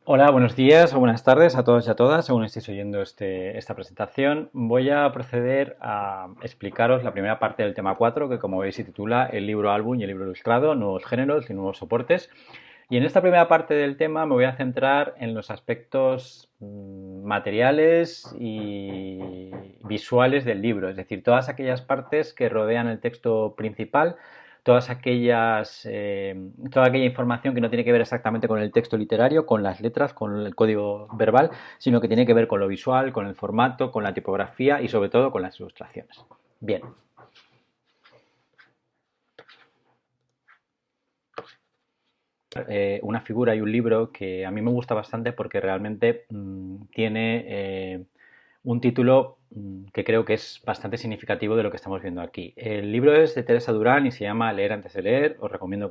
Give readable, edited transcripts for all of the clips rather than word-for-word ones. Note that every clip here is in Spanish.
Hola, buenos días o buenas tardes a todos y a todas, según estéis oyendo esta presentación. Voy a proceder a explicaros la primera parte del tema 4, que como veis se titula El libro álbum y el libro ilustrado, nuevos géneros y nuevos soportes. Y en esta primera parte del tema me voy a centrar en los aspectos materiales y visuales del libro, es decir, todas aquellas partes que rodean el texto principal, toda aquella información que no tiene que ver exactamente con el texto literario, con las letras, con el código verbal, sino que tiene que ver con lo visual, con el formato, con la tipografía y sobre todo con las ilustraciones. Bien. Una figura y un libro que a mí me gusta bastante porque realmente tiene un título que creo que es bastante significativo de lo que estamos viendo aquí. El libro es de Teresa Durán y se llama Leer antes de leer. Os recomiendo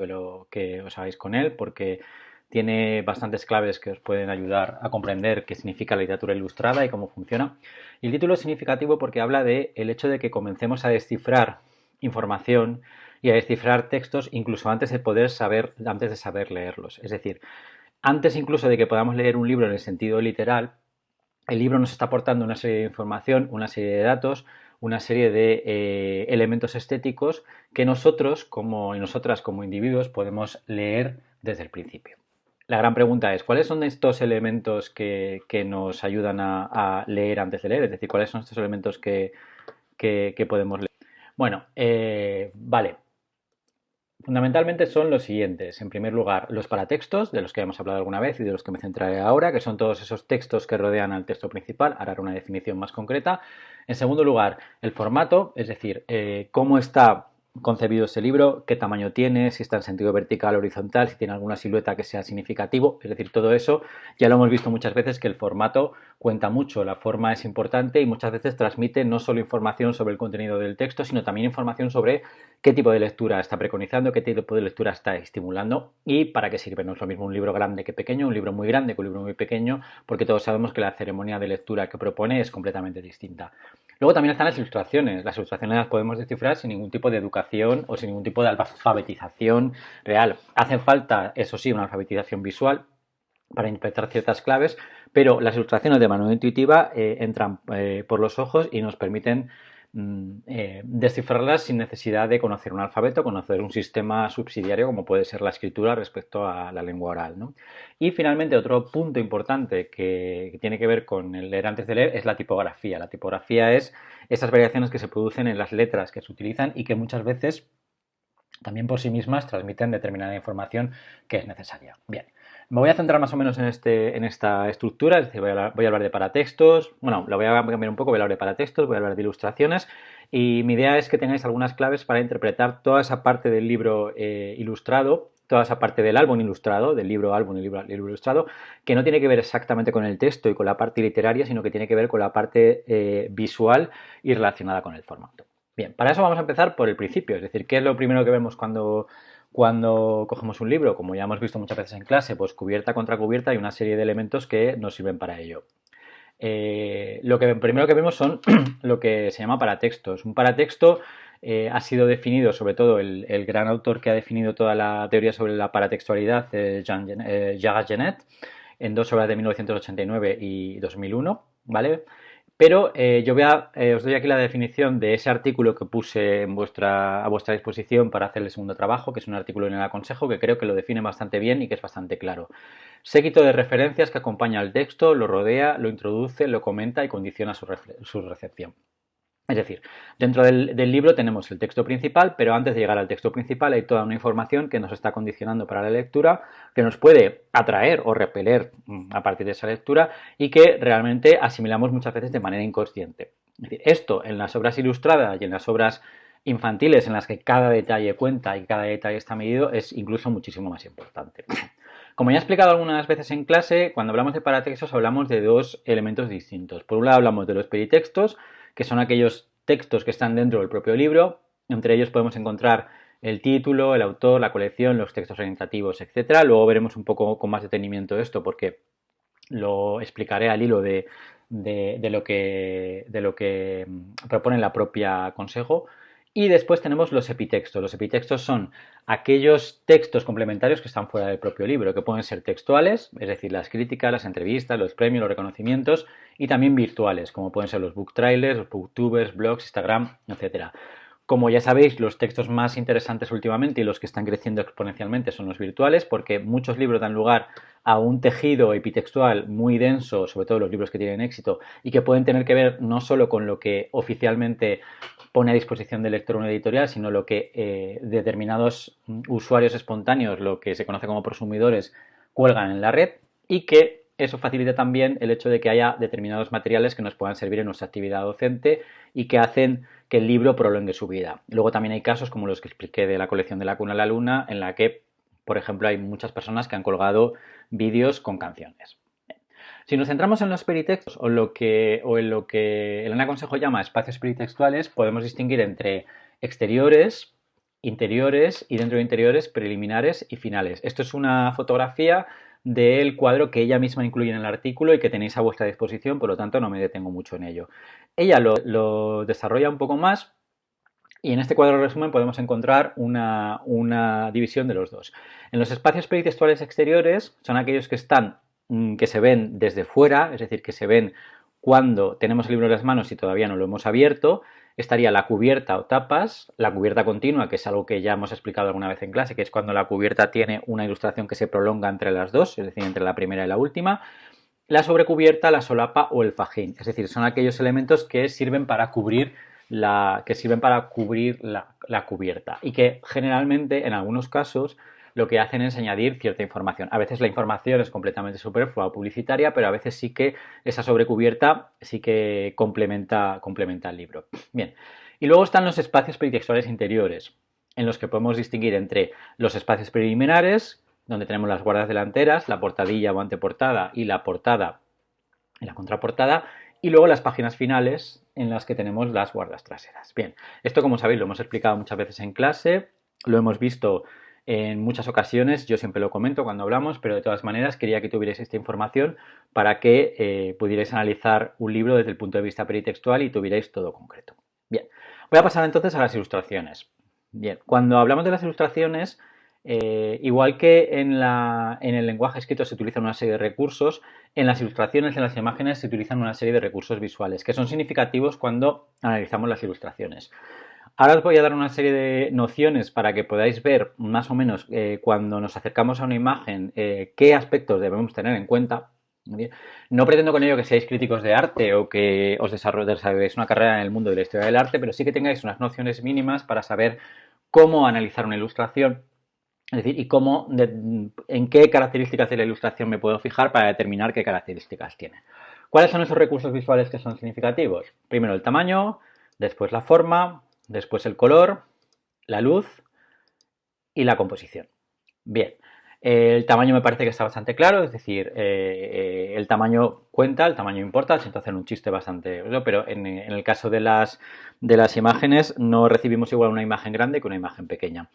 que os hagáis con él porque tiene bastantes claves que os pueden ayudar a comprender qué significa la literatura ilustrada y cómo funciona. Y el título es significativo porque habla de el hecho de que comencemos a descifrar información y a descifrar textos incluso antes de saber leerlos. Es decir, antes incluso de que podamos leer un libro en el sentido literal, el libro nos está aportando una serie de información, una serie de datos, una serie de elementos estéticos que nosotros y nosotras como individuos podemos leer desde el principio. La gran pregunta es, ¿cuáles son estos elementos que nos ayudan a leer antes de leer? Es decir, ¿cuáles son estos elementos que podemos leer? Bueno, vale. Fundamentalmente son los siguientes. En primer lugar, los paratextos, de los que hemos hablado alguna vez y de los que me centraré ahora, que son todos esos textos que rodean al texto principal. Ahora haré una definición más concreta. En segundo lugar, el formato, es decir, cómo está concebido ese libro, qué tamaño tiene, si está en sentido vertical o horizontal, si tiene alguna silueta que sea significativo, es decir, todo eso ya lo hemos visto muchas veces que el formato cuenta mucho, la forma es importante y muchas veces transmite no solo información sobre el contenido del texto, sino también información sobre qué tipo de lectura está preconizando, qué tipo de lectura está estimulando y para qué sirve. No es lo mismo un libro grande que pequeño, un libro muy grande que un libro muy pequeño, porque todos sabemos que la ceremonia de lectura que propone es completamente distinta. Luego también están las ilustraciones. Las ilustraciones las podemos descifrar sin ningún tipo de educación o sin ningún tipo de alfabetización real. Hace falta, eso sí, una alfabetización visual para interpretar ciertas claves, pero las ilustraciones de manera intuitiva entran por los ojos y nos permiten descifrarlas sin necesidad de conocer un alfabeto, conocer un sistema subsidiario como puede ser la escritura respecto a la lengua oral, ¿no? Y finalmente otro punto importante que tiene que ver con el leer antes de leer es la tipografía. La tipografía es esas variaciones que se producen en las letras que se utilizan y que muchas veces también por sí mismas transmiten determinada información que es necesaria. Bien, me voy a centrar más o menos en esta estructura, es decir, voy a hablar de paratextos, bueno, lo voy a cambiar un poco, voy a hablar de paratextos, voy a hablar de ilustraciones y mi idea es que tengáis algunas claves para interpretar toda esa parte del libro ilustrado, toda esa parte del álbum ilustrado, del libro álbum y libro ilustrado, que no tiene que ver exactamente con el texto y con la parte literaria, sino que tiene que ver con la parte visual y relacionada con el formato. Bien, para eso vamos a empezar por el principio, es decir, ¿qué es lo primero que vemos cuando cogemos un libro? Como ya hemos visto muchas veces en clase, pues cubierta contra cubierta hay una serie de elementos que nos sirven para ello. Lo que primero que vemos son lo que se llama paratextos. Un paratexto ha sido definido, sobre todo el gran autor que ha definido toda la teoría sobre la paratextualidad, Jacques Genet, en dos obras de 1989 y 2001, ¿vale? Pero os doy aquí la definición de ese artículo que puse a vuestra disposición para hacer el segundo trabajo, que es un artículo en el aconsejo que creo que lo define bastante bien y que es bastante claro. Séquito de referencias que acompaña al texto, lo rodea, lo introduce, lo comenta y condiciona su recepción. Es decir, dentro del libro tenemos el texto principal, pero antes de llegar al texto principal hay toda una información que nos está condicionando para la lectura, que nos puede atraer o repeler a partir de esa lectura y que realmente asimilamos muchas veces de manera inconsciente. Es decir, esto en las obras ilustradas y en las obras infantiles en las que cada detalle cuenta y cada detalle está medido es incluso muchísimo más importante. Como ya he explicado algunas veces en clase, cuando hablamos de paratextos hablamos de dos elementos distintos. Por un lado hablamos de los peritextos, que son aquellos textos que están dentro del propio libro. Entre ellos podemos encontrar el título, el autor, la colección, los textos orientativos, etc. Luego veremos un poco con más detenimiento esto porque lo explicaré al hilo de lo que propone la propia consejo. Y después tenemos los epitextos. Los epitextos son aquellos textos complementarios que están fuera del propio libro, que pueden ser textuales, es decir, las críticas, las entrevistas, los premios, los reconocimientos, y también virtuales, como pueden ser los book trailers, los booktubers, blogs, Instagram, etcétera. Como ya sabéis, los textos más interesantes últimamente y los que están creciendo exponencialmente son los virtuales, porque muchos libros dan lugar a un tejido epitextual muy denso, sobre todo los libros que tienen éxito, y que pueden tener que ver no solo con lo que oficialmente pone a disposición del lector una editorial, sino lo que determinados usuarios espontáneos, lo que se conoce como prosumidores, cuelgan en la red, y que eso facilita también el hecho de que haya determinados materiales que nos puedan servir en nuestra actividad docente y que hacen que el libro prolongue su vida. Luego también hay casos como los que expliqué de la colección de la cuna a la luna, en la que, por ejemplo, hay muchas personas que han colgado vídeos con canciones. Si nos centramos en los peritextos o en lo que Elena Consejo llama espacios peritextuales, podemos distinguir entre exteriores, interiores y dentro de interiores, preliminares y finales. Esto es una fotografía del cuadro que ella misma incluye en el artículo y que tenéis a vuestra disposición, por lo tanto no me detengo mucho en ello. Ella lo desarrolla un poco más y en este cuadro de resumen podemos encontrar una división de los dos. En los espacios peritextuales exteriores son aquellos que se ven desde fuera, es decir, que se ven cuando tenemos el libro en las manos y todavía no lo hemos abierto. Estaría la cubierta o tapas, la cubierta continua, que es algo que ya hemos explicado alguna vez en clase, que es cuando la cubierta tiene una ilustración que se prolonga entre las dos, es decir, entre la primera y la última. La sobrecubierta, la solapa o el fajín, es decir, son aquellos elementos que sirven para cubrir la cubierta y que generalmente en algunos casos lo que hacen es añadir cierta información. A veces la información es completamente superflua o publicitaria, pero a veces sí que esa sobrecubierta sí que complementa el libro. Bien, y luego están los espacios peritextuales interiores, en los que podemos distinguir entre los espacios preliminares, donde tenemos las guardas delanteras, la portadilla o anteportada y la portada y la contraportada, y luego las páginas finales en las que tenemos las guardas traseras. Bien, esto como sabéis lo hemos explicado muchas veces en clase, lo hemos visto en muchas ocasiones, yo siempre lo comento cuando hablamos, pero de todas maneras quería que tuvierais esta información para que pudierais analizar un libro desde el punto de vista peritextual y tuvierais todo concreto. Bien, voy a pasar entonces a las ilustraciones. Bien, cuando hablamos de las ilustraciones, igual que en el lenguaje escrito se utilizan una serie de recursos, en las ilustraciones, en las imágenes, se utilizan una serie de recursos visuales que son significativos cuando analizamos las ilustraciones. Ahora os voy a dar una serie de nociones para que podáis ver más o menos cuando nos acercamos a una imagen qué aspectos debemos tener en cuenta. No pretendo con ello que seáis críticos de arte o que os desarrolléis una carrera en el mundo de la historia del arte, pero sí que tengáis unas nociones mínimas para saber cómo analizar una ilustración. Es decir, en qué características de la ilustración me puedo fijar para determinar qué características tiene. ¿Cuáles son esos recursos visuales que son significativos? Primero el tamaño, después la forma, después el color, la luz y la composición. Bien, el tamaño me parece que está bastante claro, es decir, el tamaño cuenta, el tamaño importa, siento hacer un chiste bastante, pero en el caso de las imágenes no recibimos igual una imagen grande que una imagen pequeña.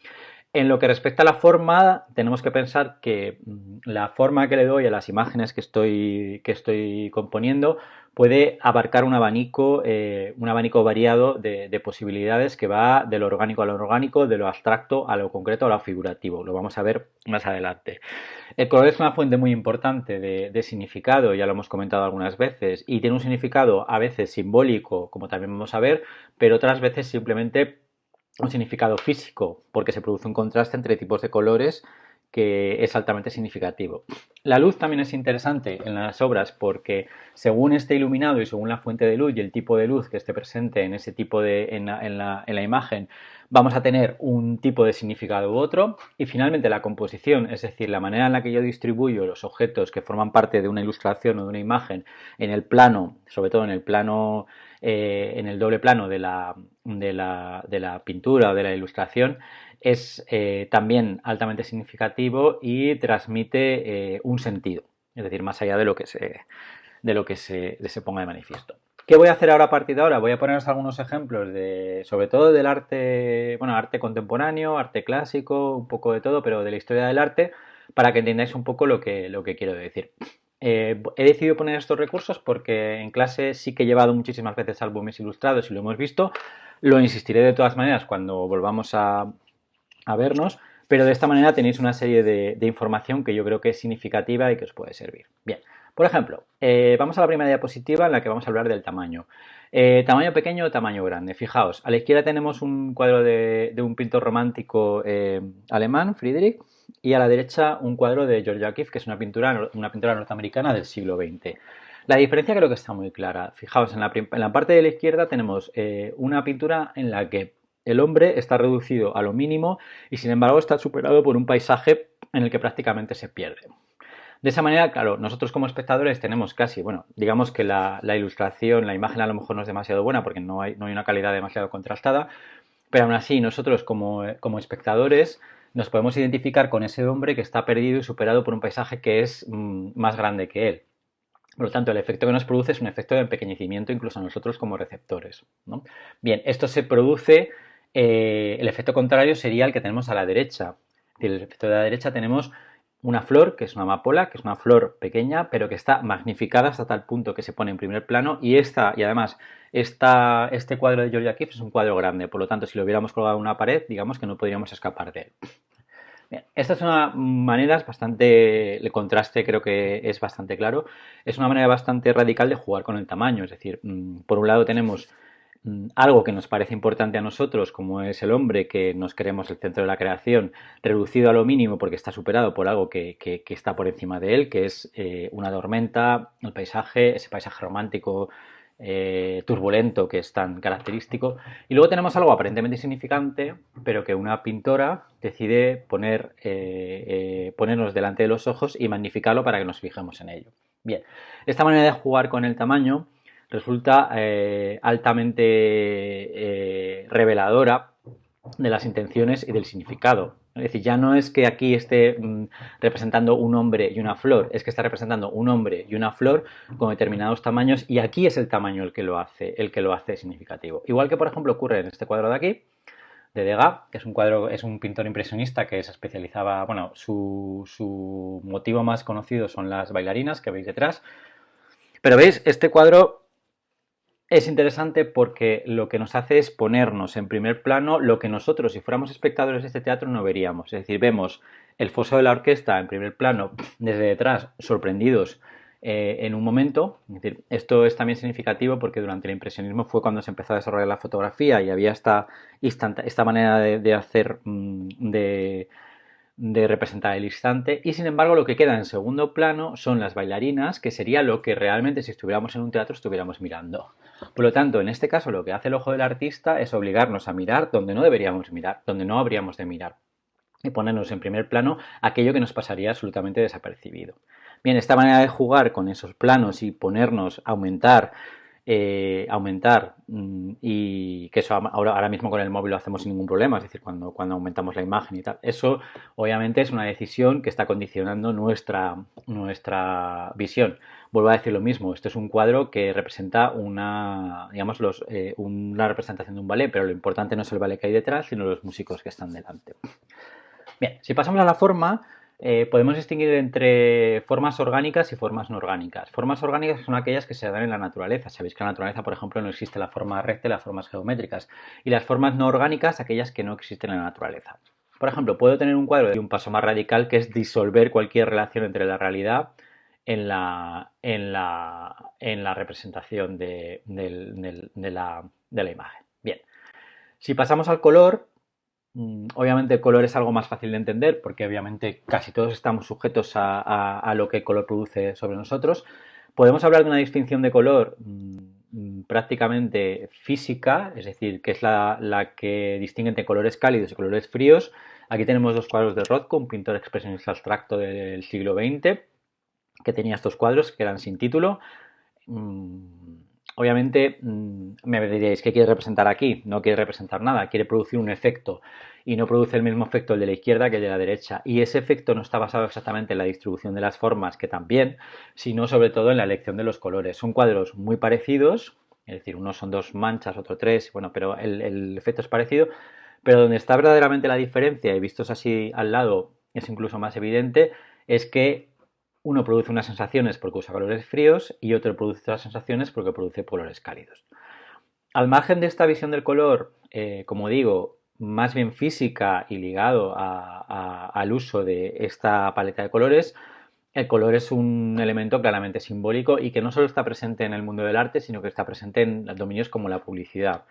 En lo que respecta a la forma, tenemos que pensar que la forma que le doy a las imágenes que estoy componiendo puede abarcar un abanico variado de posibilidades que va de lo orgánico a lo orgánico, de lo abstracto a lo concreto a lo figurativo. Lo vamos a ver más adelante. El color es una fuente muy importante de significado, ya lo hemos comentado algunas veces, y tiene un significado a veces simbólico, como también vamos a ver, pero otras veces simplemente un significado físico, porque se produce un contraste entre tipos de colores que es altamente significativo. La luz también es interesante en las obras porque según esté iluminado y según la fuente de luz y el tipo de luz que esté presente en ese tipo en la imagen, vamos a tener un tipo de significado u otro. Y finalmente la composición, es decir, la manera en la que yo distribuyo los objetos que forman parte de una ilustración o de una imagen en el plano, sobre todo en el plano, en el doble plano de la pintura o de la ilustración, es también altamente significativo y transmite un sentido, es decir, más allá de lo que se ponga de manifiesto. ¿Qué voy a hacer ahora a partir de ahora? Voy a poneros algunos ejemplos sobre todo del arte, bueno, arte contemporáneo, arte clásico, un poco de todo, pero de la historia del arte, para que entendáis un poco lo que quiero decir. He decidido poner estos recursos porque en clase sí que he llevado muchísimas veces álbumes ilustrados y lo hemos visto, Lo insistiré de todas maneras cuando volvamos a vernos, pero de esta manera tenéis una serie de información que yo creo que es significativa y que os puede servir. Bien, por ejemplo, vamos a la primera diapositiva en la que vamos a hablar del tamaño. Tamaño pequeño o tamaño grande. Fijaos, a la izquierda tenemos un cuadro de un pintor romántico alemán, Friedrich, y a la derecha un cuadro de George O'Keeffe, que es una pintura norteamericana del siglo XX. La diferencia creo que está muy clara. Fijaos, en la parte de la izquierda tenemos una pintura en la que el hombre está reducido a lo mínimo y sin embargo está superado por un paisaje en el que prácticamente se pierde. De esa manera, claro, nosotros como espectadores tenemos casi, bueno, digamos que la ilustración, la imagen a lo mejor no es demasiado buena porque no hay una calidad demasiado contrastada, pero aún así nosotros como espectadores nos podemos identificar con ese hombre que está perdido y superado por un paisaje que es más grande que él. Por lo tanto, el efecto que nos produce es un efecto de empequeñecimiento incluso a nosotros como receptores, ¿no? Bien, esto se produce, el efecto contrario sería el que tenemos a la derecha. Es decir, el efecto de la derecha tenemos una flor, que es una amapola, que es una flor pequeña, pero que está magnificada hasta tal punto que se pone en primer plano y además este cuadro de George O'Keeffe es un cuadro grande, por lo tanto, si lo hubiéramos colgado en una pared, digamos que no podríamos escapar de él. Bien, esta es una manera bastante, el contraste creo que es bastante claro, es una manera bastante radical de jugar con el tamaño, es decir, por un lado tenemos algo que nos parece importante a nosotros, como es el hombre, que nos creemos el centro de la creación, reducido a lo mínimo porque está superado por algo que está por encima de él, que es una tormenta, el paisaje, ese paisaje romántico turbulento que es tan característico. Y luego tenemos algo aparentemente insignificante, pero que una pintora decide ponernos delante de los ojos y magnificarlo para que nos fijemos en ello. Bien, esta manera de jugar con el tamaño resulta altamente reveladora de las intenciones y del significado. Es decir, ya no es que aquí esté representando un hombre y una flor, es que está representando un hombre y una flor con determinados tamaños y aquí es el tamaño el que lo hace significativo. Igual que, por ejemplo, ocurre en este cuadro de aquí, de Degas, que es un pintor impresionista que se especializaba, bueno, su motivo más conocido son las bailarinas que veis detrás. Pero veis, este cuadro es interesante porque lo que nos hace es ponernos en primer plano lo que nosotros, si fuéramos espectadores de este teatro, no veríamos. Es decir, vemos el foso de la orquesta en primer plano, desde detrás, sorprendidos en un momento. Es decir, esto es también significativo porque durante el impresionismo fue cuando se empezó a desarrollar la fotografía y había esta manera de hacer, de representar el instante y sin embargo lo que queda en segundo plano son las bailarinas, que sería lo que realmente si estuviéramos en un teatro estuviéramos mirando. Por lo tanto, en este caso lo que hace el ojo del artista es obligarnos a mirar donde no deberíamos mirar, donde no habríamos de mirar y ponernos en primer plano aquello que nos pasaría absolutamente desapercibido. Bien, esta manera de jugar con esos planos y ponernos, aumentar y que eso ahora mismo con el móvil lo hacemos sin ningún problema, es decir, cuando aumentamos la imagen y tal. Eso obviamente es una decisión que está condicionando nuestra visión. Vuelvo a decir lo mismo, esto es un cuadro que representa una representación de un ballet, pero lo importante no es el ballet que hay detrás, sino los músicos que están delante. Bien, si pasamos a la forma, podemos distinguir entre formas orgánicas y formas no orgánicas. Formas orgánicas son aquellas que se dan en la naturaleza. Sabéis que en la naturaleza, por ejemplo, no existe la forma recta y las formas geométricas. Y las formas no orgánicas, aquellas que no existen en la naturaleza. Por ejemplo, puedo tener un cuadro de un paso más radical que es disolver cualquier relación entre la realidad en la representación de la imagen. Bien, si pasamos al color, obviamente el color es algo más fácil de entender porque obviamente casi todos estamos sujetos a lo que el color produce sobre nosotros. Podemos hablar de una distinción de color prácticamente física, es decir, que es la que distingue entre colores cálidos y colores fríos. Aquí tenemos dos cuadros de Rothko, un pintor expresionista abstracto del siglo XX, que tenía estos cuadros que eran sin título. Obviamente me diréis, ¿qué quiere representar aquí? No quiere representar nada, quiere producir un efecto y no produce el mismo efecto el de la izquierda que el de la derecha. Y ese efecto no está basado exactamente en la distribución de las formas, que también, sino sobre todo en la elección de los colores. Son cuadros muy parecidos, es decir, unos son dos manchas, otro tres, bueno, pero el efecto es parecido, pero donde está verdaderamente la diferencia, y vistos así al lado es incluso más evidente, es que uno produce unas sensaciones porque usa colores fríos y otro produce otras sensaciones porque produce colores cálidos. Al margen de esta visión del color, como digo, más bien física y ligado al uso de esta paleta de colores, el color es un elemento claramente simbólico y que no solo está presente en el mundo del arte, sino que está presente en dominios como la publicidad.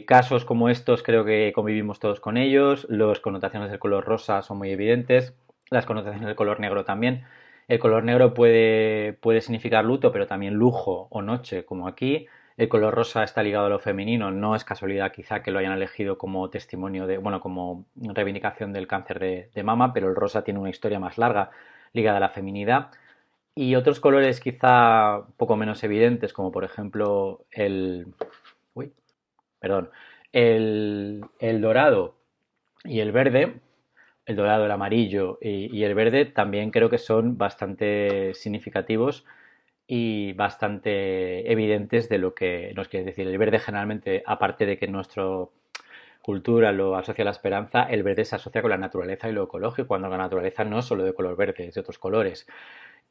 Casos como estos creo que convivimos todos con ellos, las connotaciones del color rosa son muy evidentes, las connotaciones del color negro también. El color negro puede significar luto, pero también lujo o noche, como aquí. El color rosa está ligado a lo femenino, no es casualidad quizá que lo hayan elegido como testimonio de, bueno, como reivindicación del cáncer de mama, pero el rosa tiene una historia más larga ligada a la feminidad. Y otros colores quizá un poco menos evidentes, como por ejemplo uy, perdón, el dorado y el verde, el dorado, el amarillo y el verde también creo que son bastante significativos y bastante evidentes de lo que nos quiere decir. El verde generalmente, aparte de que nuestra cultura lo asocia a la esperanza, el verde se asocia con la naturaleza y lo ecológico, cuando la naturaleza no es solo de color verde, es de otros colores.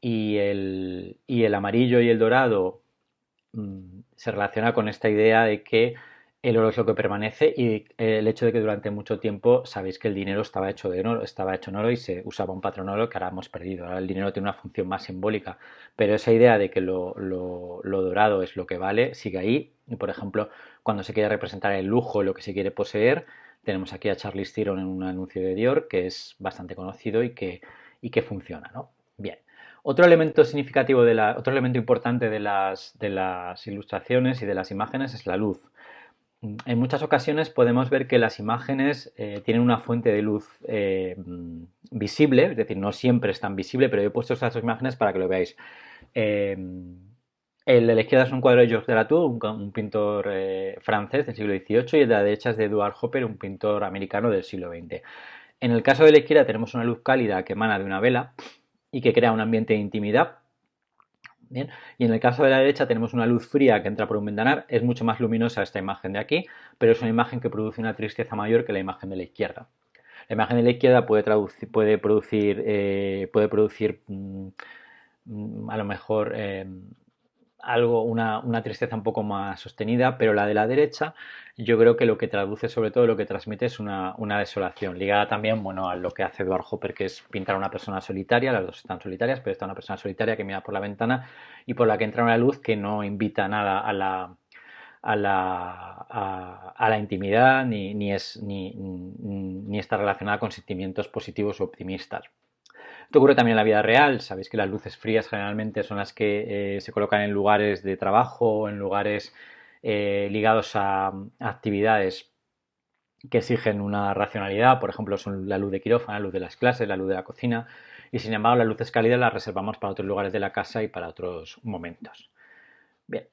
Y el amarillo y el dorado se relaciona con esta idea de que el oro es lo que permanece y el hecho de que durante mucho tiempo sabéis que el dinero estaba hecho en oro y se usaba un patrón oro que ahora hemos perdido. Ahora el dinero tiene una función más simbólica, pero esa idea de que lo dorado es lo que vale sigue ahí. Y por ejemplo, cuando se quiere representar el lujo, lo que se quiere poseer, tenemos aquí a Charlize Theron en un anuncio de Dior que es bastante conocido y que funciona, ¿no? Bien. Otro elemento significativo otro elemento importante de las ilustraciones y de las imágenes es la luz. En muchas ocasiones podemos ver que las imágenes tienen una fuente de luz visible, es decir, no siempre es tan visible, pero he puesto estas dos imágenes para que lo veáis. El de la izquierda es un cuadro de Georges de Latour, un pintor francés del siglo XVIII, y el de la derecha es de Edward Hopper, un pintor americano del siglo XX. En el caso de la izquierda tenemos una luz cálida que emana de una vela y que crea un ambiente de intimidad. Bien. Y en el caso de la derecha tenemos una luz fría que entra por un ventanal, es mucho más luminosa esta imagen de aquí, pero es una imagen que produce una tristeza mayor que la imagen de la izquierda. La imagen de la izquierda puede producir a lo mejor una tristeza un poco más sostenida, pero la de la derecha yo creo que lo que traduce, sobre todo lo que transmite, es una desolación, ligada también, bueno, a lo que hace Edward Hopper, que es pintar a una persona solitaria. Las dos están solitarias, pero está una persona solitaria que mira por la ventana y por la que entra una luz que no invita nada a la intimidad ni está relacionada con sentimientos positivos o optimistas. Esto ocurre también en la vida real. Sabéis que las luces frías generalmente son las que se colocan en lugares de trabajo, en lugares ligados a actividades que exigen una racionalidad. Por ejemplo, son la luz de quirófano, la luz de las clases, la luz de la cocina. Y sin embargo, las luces cálidas las reservamos para otros lugares de la casa y para otros momentos. Bien,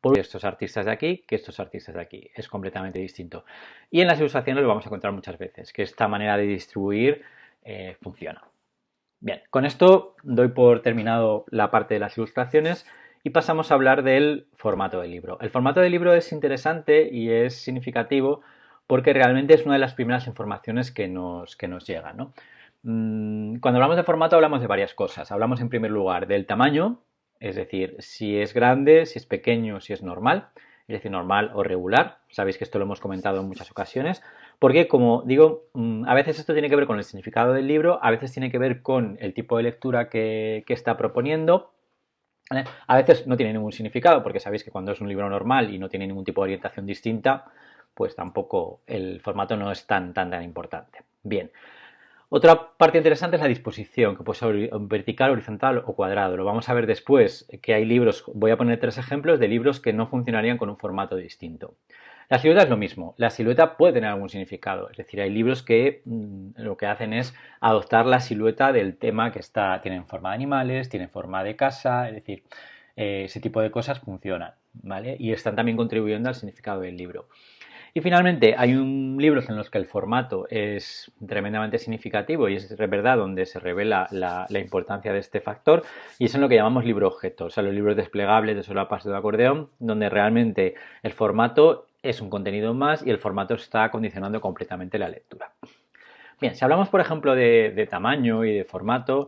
por estos artistas de aquí que estos artistas de aquí. Es completamente distinto. Y en las ilustraciones lo vamos a encontrar muchas veces, que esta manera de distribuir funciona. Bien, con esto doy por terminado la parte de las ilustraciones y pasamos a hablar del formato del libro. El formato del libro es interesante y es significativo porque realmente es una de las primeras informaciones que nos llegan, ¿no? Cuando hablamos de formato hablamos de varias cosas. Hablamos en primer lugar del tamaño, es decir, si es grande, si es pequeño, si es normal, es decir, normal o regular. Sabéis que esto lo hemos comentado en muchas ocasiones. Porque, como digo, a veces esto tiene que ver con el significado del libro, a veces tiene que ver con el tipo de lectura que está proponiendo. ¿Vale? A veces no tiene ningún significado, porque sabéis que cuando es un libro normal y no tiene ningún tipo de orientación distinta, pues tampoco el formato no es tan importante. Bien. Otra parte interesante es la disposición, que puede ser vertical, horizontal o cuadrado. Lo vamos a ver después, que hay libros, voy a poner 3 ejemplos de libros que no funcionarían con un formato distinto. La silueta es lo mismo, la silueta puede tener algún significado, es decir, hay libros que lo que hacen es adoptar la silueta del tema que tienen forma de animales, tienen forma de casa, es decir, ese tipo de cosas funcionan, ¿vale? Y están también contribuyendo al significado del libro. Y finalmente, hay libros en los que el formato es tremendamente significativo y es verdad donde se revela la importancia de este factor, y es en lo que llamamos libro objeto, o sea, los libros desplegables de solapas de acordeón, donde realmente el formato es un contenido más y el formato está condicionando completamente la lectura. Bien, si hablamos, por ejemplo, de tamaño y de formato,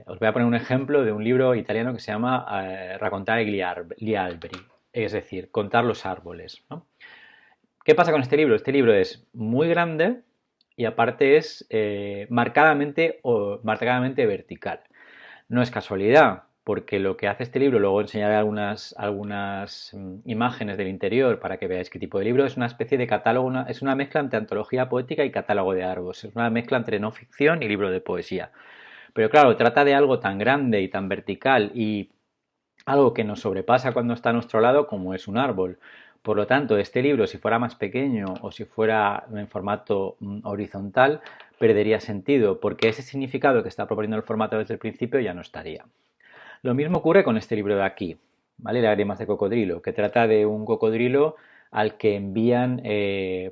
os voy a poner un ejemplo de un libro italiano que se llama Raccontare gli alberi. es decir, contar los árboles, ¿no? ¿Qué pasa con este libro? Este libro es muy grande y aparte es marcadamente vertical. No es casualidad, porque lo que hace este libro, luego enseñaré algunas imágenes del interior para que veáis qué tipo de libro, es una especie de catálogo, es una mezcla entre antología poética y catálogo de árboles, es una mezcla entre no ficción y libro de poesía. Pero claro, trata de algo tan grande y tan vertical y algo que nos sobrepasa cuando está a nuestro lado como es un árbol. Por lo tanto, este libro, si fuera más pequeño o si fuera en formato horizontal, perdería sentido, porque ese significado que está proponiendo el formato desde el principio ya no estaría. Lo mismo ocurre con este libro de aquí, ¿vale? Lágrimas de cocodrilo, que trata de un cocodrilo al que envían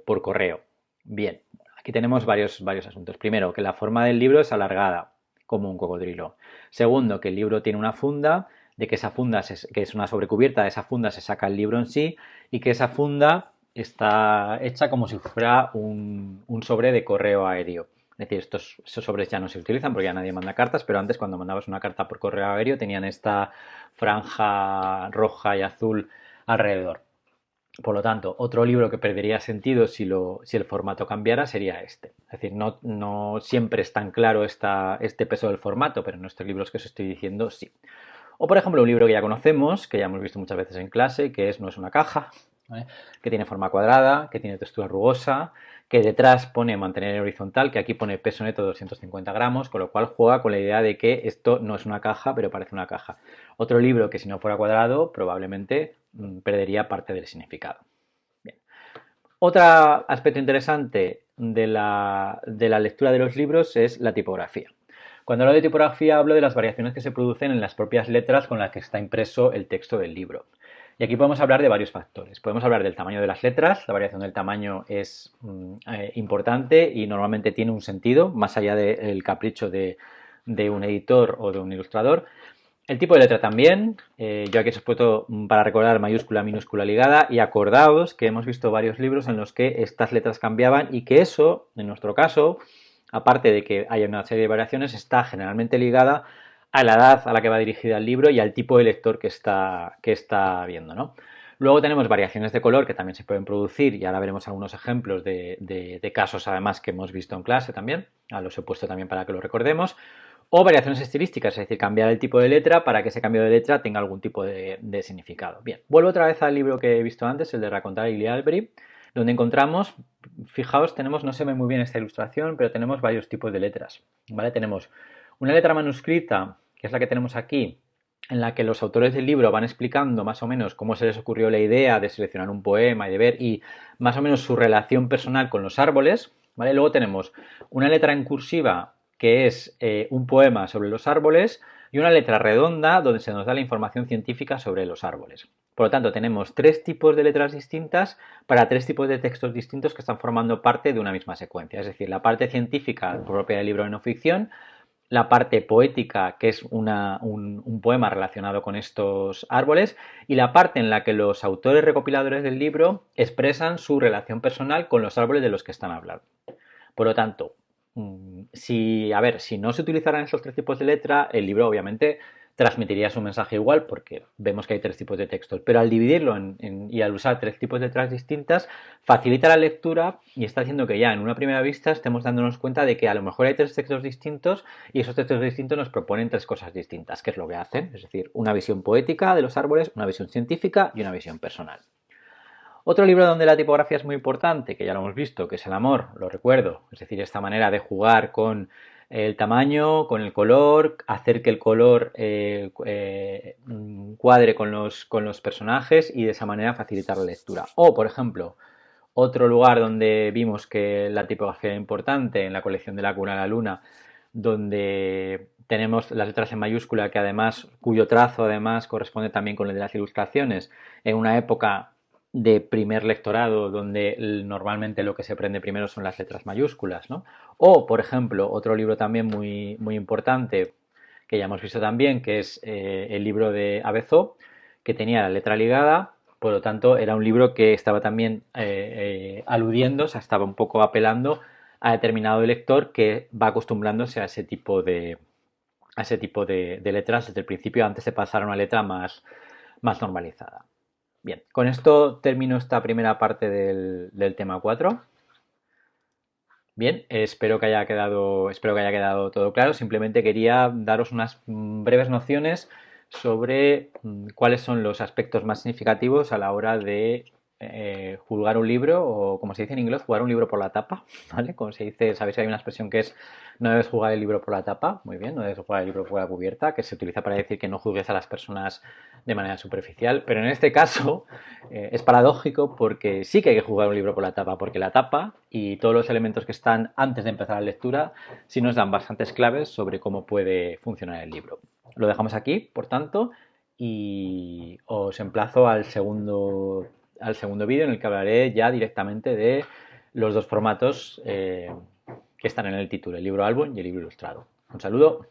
por correo. Bien, aquí tenemos varios asuntos. Primero, que la forma del libro es alargada, como un cocodrilo. Segundo, que el libro tiene una funda, de que esa funda, que es una sobrecubierta, de esa funda se saca el libro en sí y que esa funda está hecha como si fuera un sobre de correo aéreo. Es decir, esos sobres ya no se utilizan porque ya nadie manda cartas, pero antes cuando mandabas una carta por correo aéreo tenían esta franja roja y azul alrededor. Por lo tanto, otro libro que perdería sentido si el formato cambiara sería este. Es decir, no siempre es tan claro este peso del formato, pero en estos libros que os estoy diciendo sí. O por ejemplo un libro que ya conocemos, que ya hemos visto muchas veces en clase, que es No es una caja, ¿vale? Que tiene forma cuadrada, que tiene textura rugosa, que detrás pone mantener horizontal, que aquí pone peso neto de 250 gramos, con lo cual juega con la idea de que esto no es una caja, pero parece una caja. Otro libro que si no fuera cuadrado probablemente perdería parte del significado. Bien. Otro aspecto interesante de la lectura de los libros es la tipografía. Cuando hablo de tipografía hablo de las variaciones que se producen en las propias letras con las que está impreso el texto del libro. Y aquí podemos hablar de varios factores. Podemos hablar del tamaño de las letras, la variación del tamaño es importante y normalmente tiene un sentido, más allá del capricho de un editor o de un ilustrador. El tipo de letra también, yo aquí os he puesto para recordar mayúscula, minúscula ligada y acordaos que hemos visto varios libros en los que estas letras cambiaban y que eso, en nuestro caso, aparte de que haya una serie de variaciones, está generalmente ligada a la edad a la que va dirigida el libro y al tipo de lector que está viendo, ¿no? Luego tenemos variaciones de color que también se pueden producir y ahora veremos algunos ejemplos de casos además que hemos visto en clase también, los he puesto también para que lo recordemos. O variaciones estilísticas, es decir, cambiar el tipo de letra para que ese cambio de letra tenga algún tipo de significado. Bien, vuelvo otra vez al libro que he visto antes, el de Racontar y Alberi, donde encontramos, fijaos, tenemos, no se ve muy bien esta ilustración, pero tenemos varios tipos de letras, ¿vale? Tenemos una letra manuscrita, que es la que tenemos aquí, en la que los autores del libro van explicando más o menos cómo se les ocurrió la idea de seleccionar un poema y de ver y más o menos su relación personal con los árboles, ¿vale? Luego tenemos una letra en cursiva que es un poema sobre los árboles y una letra redonda donde se nos da la información científica sobre los árboles. Por lo tanto, tenemos tres tipos de letras distintas para tres tipos de textos distintos que están formando parte de una misma secuencia. Es decir, la parte científica propia del libro de no ficción, la parte poética, que es un poema relacionado con estos árboles, y la parte en la que los autores recopiladores del libro expresan su relación personal con los árboles de los que están hablando. Por lo tanto, si no se utilizaran esos tres tipos de letra, el libro obviamente transmitiría su mensaje igual porque vemos que hay tres tipos de textos, pero al dividirlo y al usar tres tipos de letras distintas facilita la lectura y está haciendo que ya en una primera vista estemos dándonos cuenta de que a lo mejor hay tres textos distintos y esos textos distintos nos proponen tres cosas distintas, que es lo que hacen, es decir, una visión poética de los árboles, una visión científica y una visión personal. Otro libro donde la tipografía es muy importante, que ya lo hemos visto, que es El amor, lo recuerdo, es decir, esta manera de jugar con el tamaño, con el color, hacer que el color cuadre con los personajes y de esa manera facilitar la lectura. O, por ejemplo, otro lugar donde vimos que la tipografía era importante, en la colección de La Cuna a la Luna, donde tenemos las letras en mayúscula que además, cuyo trazo además corresponde también con el de las ilustraciones, en una época de primer lectorado donde normalmente lo que se aprende primero son las letras mayúsculas, ¿no? O, por ejemplo, otro libro también muy, muy importante que ya hemos visto también, que es el libro de Avezó, que tenía la letra ligada, por lo tanto era un libro que estaba también aludiendo, o sea, estaba un poco apelando a determinado lector que va acostumbrándose a ese tipo de letras desde el principio antes de pasar a una letra más normalizada. Bien, con esto termino esta primera parte del tema 4. Bien, espero que haya quedado todo claro. Simplemente quería daros unas breves nociones sobre cuáles son los aspectos más significativos a la hora de juzgar un libro, o como se dice en inglés, jugar un libro por la tapa, ¿vale? Como se dice, sabéis que hay una expresión que es no debes jugar el libro por la tapa, muy bien, no debes jugar el libro por la cubierta, que se utiliza para decir que no juzgues a las personas de manera superficial, pero en este caso es paradójico porque sí que hay que jugar un libro por la tapa, porque la tapa y todos los elementos que están antes de empezar la lectura sí nos dan bastantes claves sobre cómo puede funcionar el libro. Lo dejamos aquí, por tanto, y os emplazo al segundo vídeo en el que hablaré ya directamente de los dos formatos que están en el título, el libro álbum y el libro ilustrado. Un saludo.